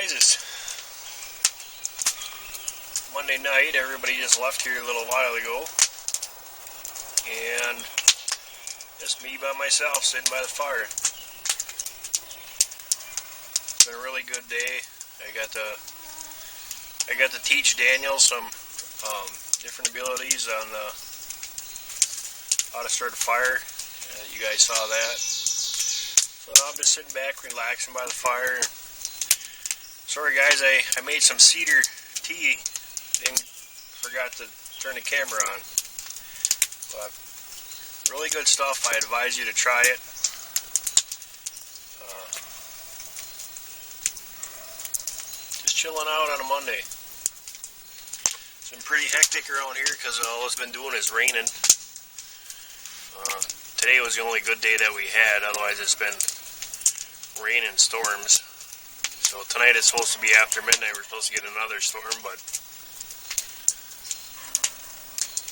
guys, it's Monday night. Everybody just left here a little while ago, and just me by myself sitting by the fire. It's been a really good day. I got to teach Daniel some different abilities on how to start a fire. You guys saw that. So I'm just sitting back, relaxing by the fire. Sorry guys, I made some cedar tea and forgot to turn the camera on. But really good stuff. I advise you to try it. Just chilling out on a Monday. It's been pretty hectic around here because all it's been doing is raining. Today was the only good day that we had, otherwise it's been rain and storms. So tonight it's supposed to be after midnight. We're supposed to get another storm, but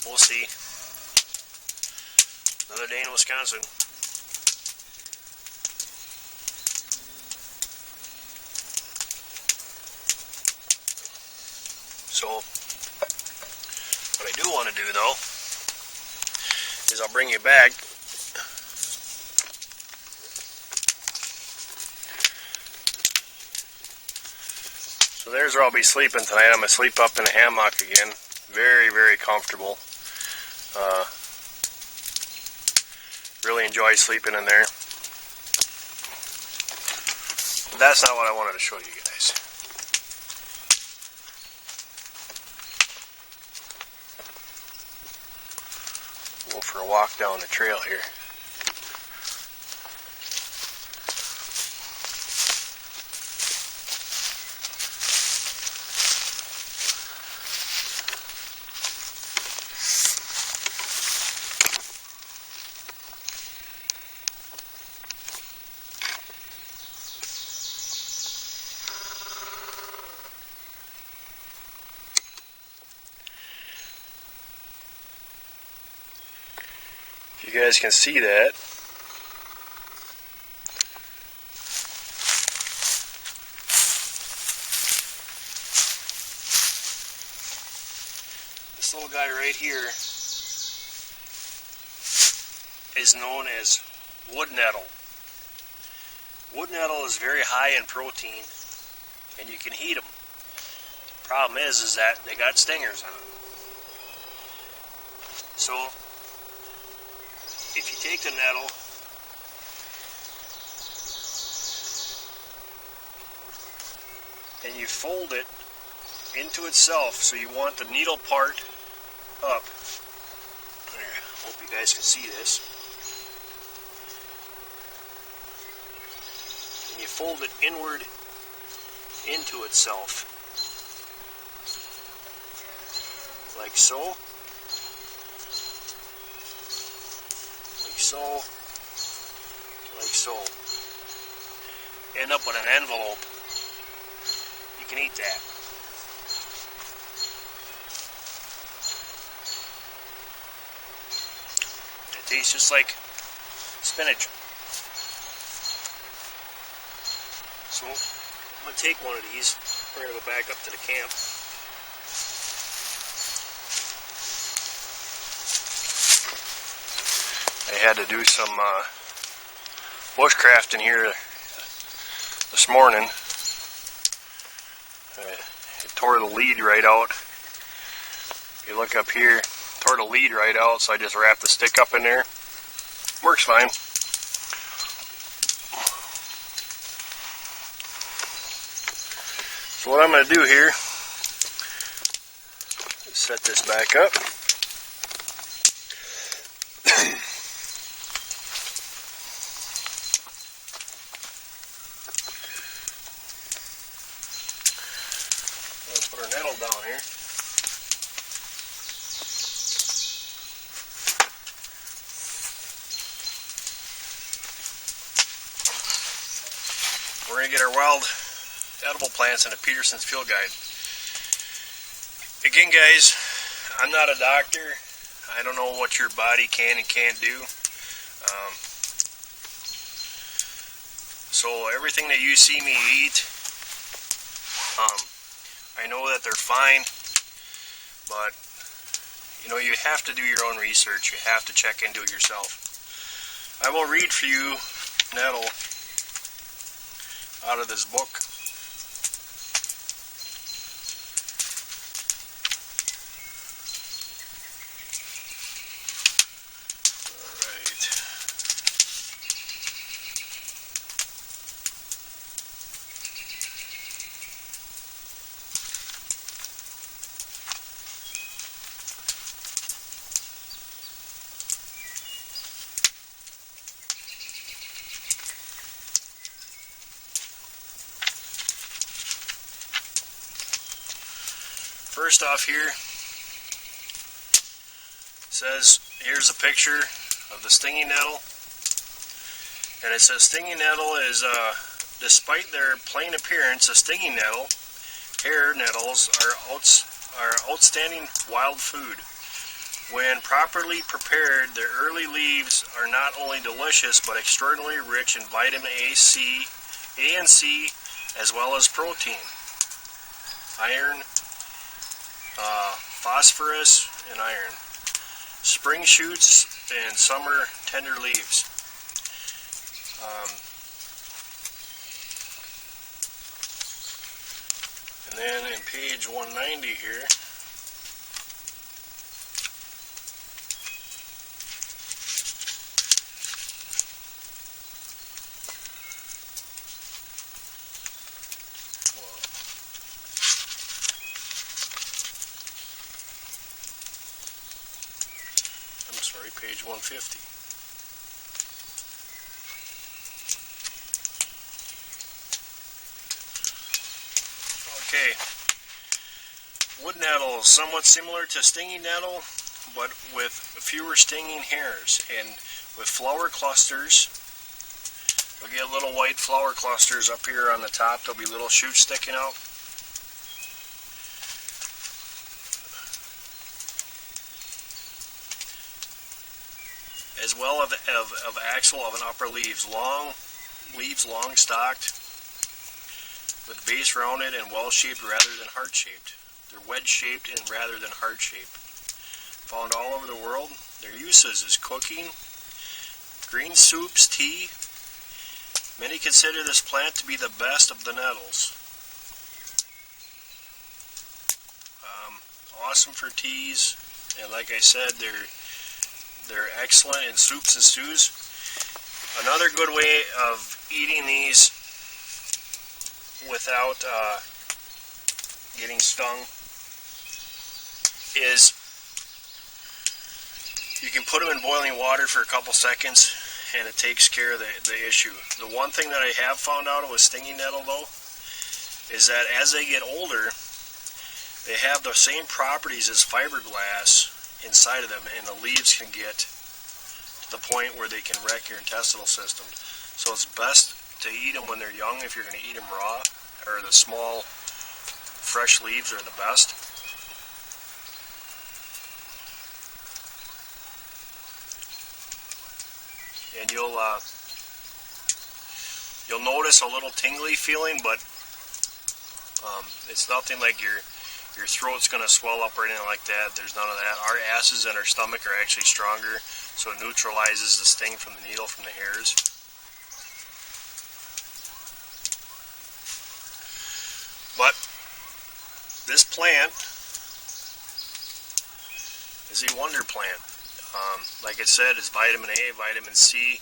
we'll see. Another day in Wisconsin. So what I do want to do though is I'll bring you back. So there's where I'll be sleeping tonight. I'm going to sleep up in a hammock again. Very, very comfortable. Really enjoy sleeping in there. But that's not what I wanted to show you guys. Go for a walk down the trail here. You guys can see that. This little guy right here is known as wood nettle. Wood nettle is very high in protein, and you can heat them. The problem is that they got stingers on them. So if you take the nettle and you fold it into itself, so you want the needle part up. There, hope you guys can see this. And you fold it inward into itself, like so. Like so. End up with an envelope. You can eat that. It tastes just like spinach. So I'm going to take one of these. We're going to go back up to the camp. I had to do some bushcraft in here this morning. I tore the lead right out. If you look up here, tore the lead right out, so I just wrapped the stick up in there. Works fine. So what I'm going to do here is set this back up. Put our nettle down here. We're going to get our wild edible plants in the Peterson's Field Guide. Again guys, I'm not a doctor. I don't know what your body can and can't do. So everything that you see me eat I know that they're fine, but you know, you have to do your own research. You have to check into it yourself. I will read for you nettle out of this book. First off here, it says, here's a picture of the stinging nettle, and it says stinging nettle is, despite their plain appearance, a stinging nettle, hair nettles are outstanding wild food. When properly prepared, their early leaves are not only delicious, but extraordinarily rich in vitamin A and C, as well as protein, iron, phosphorus, and iron. Spring shoots and summer tender leaves. And then in page 190 here, page 150. Okay. Wood nettle is somewhat similar to stinging nettle, but with fewer stinging hairs and with flower clusters. You'll get little white flower clusters up here on the top. There'll be little shoots sticking out. As well of axil of an upper leaves, long stalked, with base rounded and well shaped rather than heart shaped. They're wedge shaped and rather than heart shaped. Found all over the world. Their uses is cooking, green soups, tea. Many consider this plant to be the best of the nettles. Awesome for teas, and like I said, they're excellent in soups and stews. Another good way of eating these without getting stung is you can put them in boiling water for a couple seconds and it takes care of the issue. The one thing that I have found out with stinging nettle though is that as they get older, they have the same properties as fiberglass inside of them, and the leaves can get to the point where they can wreck your intestinal system. So it's best to eat them when they're young if you're going to eat them raw, or the small fresh leaves are the best. And you'll notice a little tingly feeling, but it's nothing like your throat's going to swell up or anything like that. There's none of that. Our acids in our stomach are actually stronger, so it neutralizes the sting from the needle, from the hairs. But this plant is a wonder plant. Like I said, it's vitamin A, vitamin C,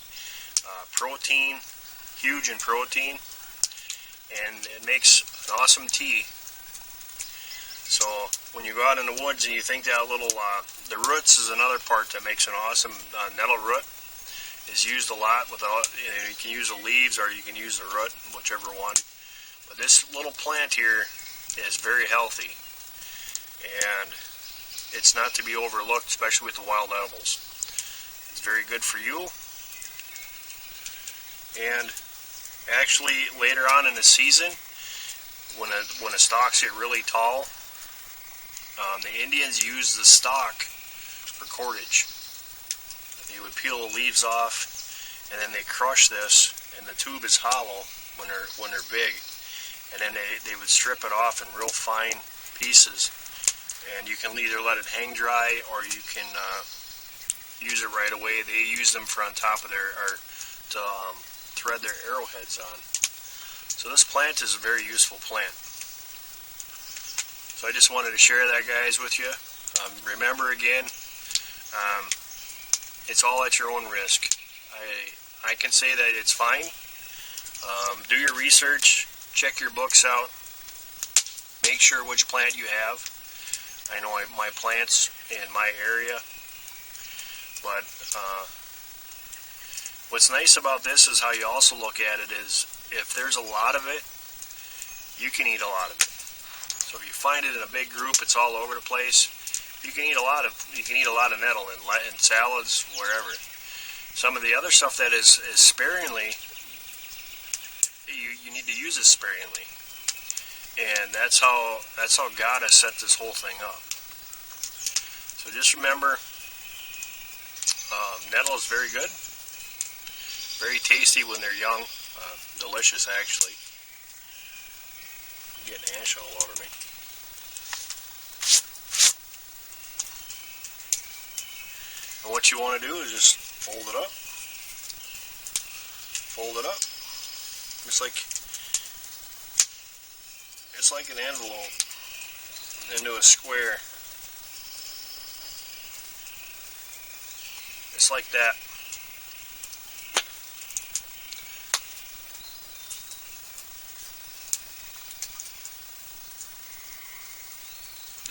protein, huge in protein, and it makes an awesome tea. So when you go out in the woods and you think that little, the roots is another part that makes an awesome nettle root. Is used a lot without, you can use the leaves or you can use the root, whichever one. But this little plant here is very healthy, and it's not to be overlooked, especially with the wild edibles. It's very good for you. And actually later on in the season, when the stalks get really tall, the Indians use the stalk for cordage. They would peel the leaves off, and then they crush this, and the tube is hollow when they're big, and then they would strip it off in real fine pieces, and you can either let it hang dry or you can use it right away. They use them for on top of their, or to thread their arrowheads on. So this plant is a very useful plant. So I just wanted to share that, guys, with you. Remember again, it's all at your own risk. I can say that it's fine. Do your research, check your books out, make sure which plant you have. I know my plants in my area, but what's nice about this is how you also look at it is if there's a lot of it, you can eat a lot of it. So if you find it in a big group, it's all over the place, you can eat a lot of nettle in salads, wherever. Some of the other stuff that is sparingly, you need to use it sparingly, and that's how God has set this whole thing up. So just remember, nettle is very good, very tasty when they're young, delicious actually. I'm getting ash all over me. And what you want to do is just fold it up. It's like an envelope into a square. It's like that.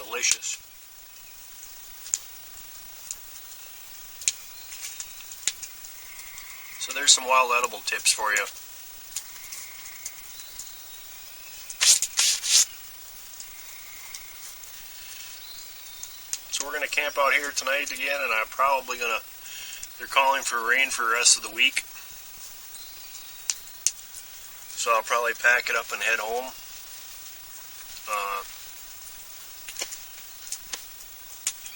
Delicious. So there's some wild edible tips for you. So we're going to camp out here tonight again, and I'm probably going to, they're calling for rain for the rest of the week. So I'll probably pack it up and head home.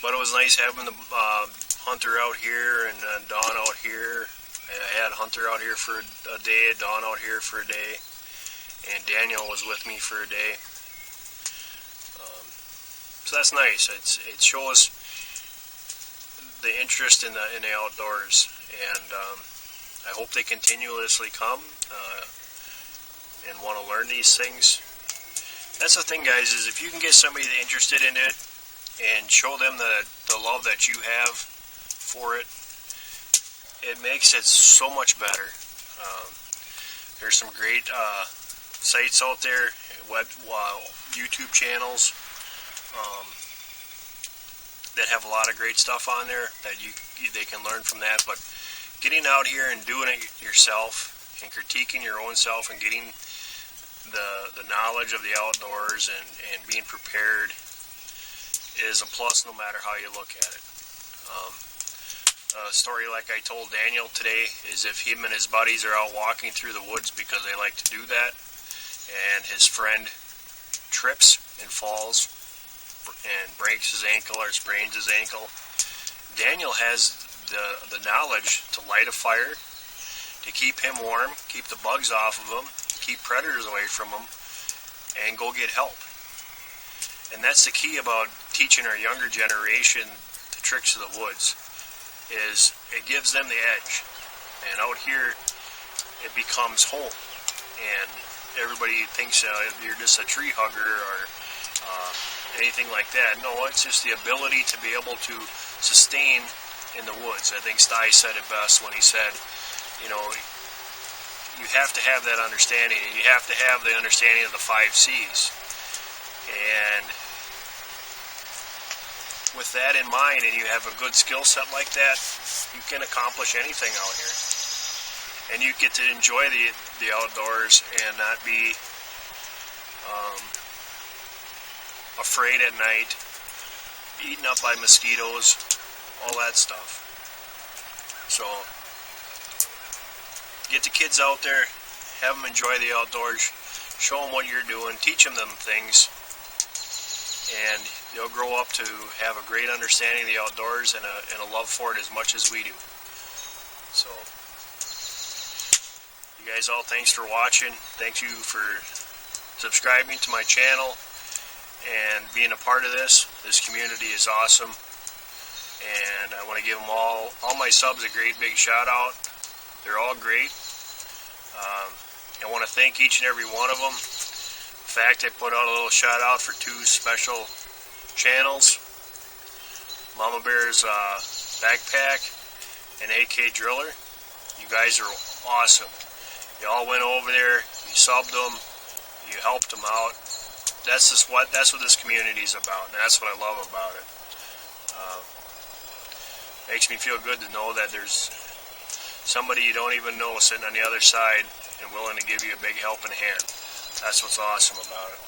But it was nice having the Hunter out here and Dawn out here. I had Hunter out here for a day, Dawn out here for a day, and Daniel was with me for a day. So that's nice. It shows the interest in the outdoors, and I hope they continuously come and want to learn these things. That's the thing, guys, is if you can get somebody interested in it and show them the love that you have for it, it makes it so much better. There's some great sites out there, YouTube channels that have a lot of great stuff on there that they can learn from that. But getting out here and doing it yourself and critiquing your own self and getting the knowledge of the outdoors and being prepared is a plus no matter how you look at it. A story like I told Daniel today is if him and his buddies are out walking through the woods because they like to do that, and his friend trips and falls and breaks his ankle or sprains his ankle, Daniel has the knowledge to light a fire, to keep him warm, keep the bugs off of him, keep predators away from him, and go get help. And that's the key about teaching our younger generation the tricks of the woods, is it gives them the edge. And out here, it becomes home. And everybody thinks you're just a tree hugger or anything like that. No, it's just the ability to be able to sustain in the woods. I think Sty said it best when he said, you have to have that understanding, and you have to have the understanding of the 5 C's. And with that in mind, and you have a good skill set like that, you can accomplish anything out here. And you get to enjoy the outdoors and not be afraid at night, eaten up by mosquitoes, all that stuff. So get the kids out there, have them enjoy the outdoors, show them what you're doing, teach them things, and they'll grow up to have a great understanding of the outdoors and a love for it as much as we do. So, you guys all, thanks for watching. Thank you for subscribing to my channel and being a part of this. This community is awesome, and I want to give them all my subs a great big shout out. They're all great. I want to thank each and every one of them. In fact, I put out a little shout out for 2 special channels, Mama Bear's Backpack and AK Driller. You guys are awesome. You all went over there, you subbed them, you helped them out. That's what this community is about, and that's what I love about it. Makes me feel good to know that there's somebody you don't even know sitting on the other side and willing to give you a big helping hand. That's what's awesome about it.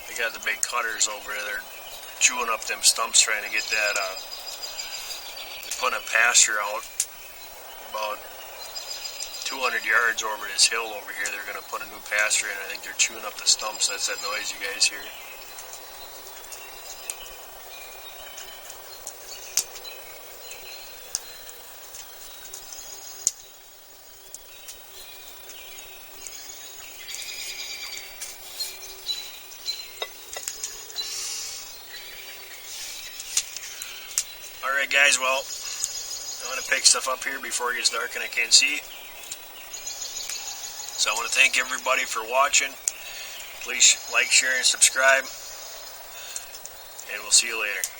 They got the big cutters over there. They're chewing up them stumps trying to get that. They're putting a pasture out about 200 yards over this hill over here. They're going to put a new pasture in. I think they're chewing up the stumps. That's that noise you guys hear. Alright guys, well, I'm going to pick stuff up here before it gets dark and I can't see. So I want to thank everybody for watching. Please like, share, and subscribe. And we'll see you later.